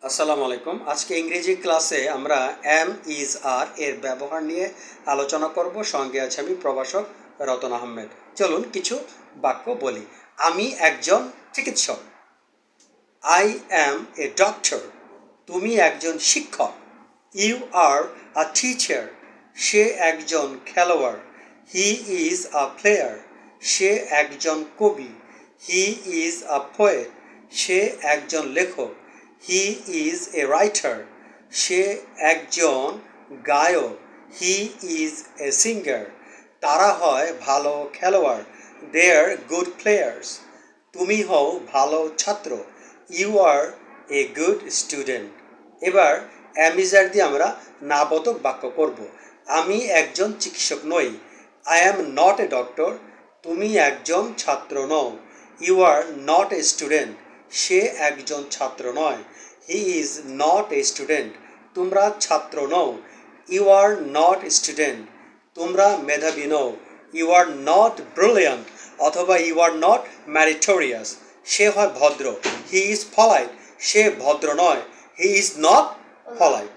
আসসালামু আলাইকুম। আজকে ইংরেজি ক্লাসে আমরা এম ইজ আর এর ব্যবহার নিয়ে আলোচনা করব। সঙ্গে আছে আমি প্রভাষক রতন আহমেদ। চলুন কিছু বাক্য বলি। আমি একজন চিকিৎসক। I am A doctor. তুমি একজন শিক্ষক। You R a teacher. সে একজন খেলোয়াড়। He is a player. সে একজন কবি। He is a poet. সে একজন লেখক। হি ইজ এ রাইটার। সে একজন গায়ক। He is a singer. তারা হয় ভালো খেলোয়াড়। They are good players. তুমি হও ভালো ছাত্র। You are a good student. এবার অ্যামিজার দিয়ে আমরা নাবোধক বাক্য করব। আমি একজন চিকিৎসক নই। I am not a doctor. তুমি একজন ছাত্র নও। You are not a student. সে একজন ছাত্র নয়। He is not a student. তোমরা ছাত্র নও। You are not student. তোমরা মেধাবী নও। ইউ আর নট ব্রিলিয়ান্ট অথবা ইউ আর নট ম্যারিটোরিয়াস। সে হয় ভদ্র। He is polite. সে ভদ্র নয়। He is not polite.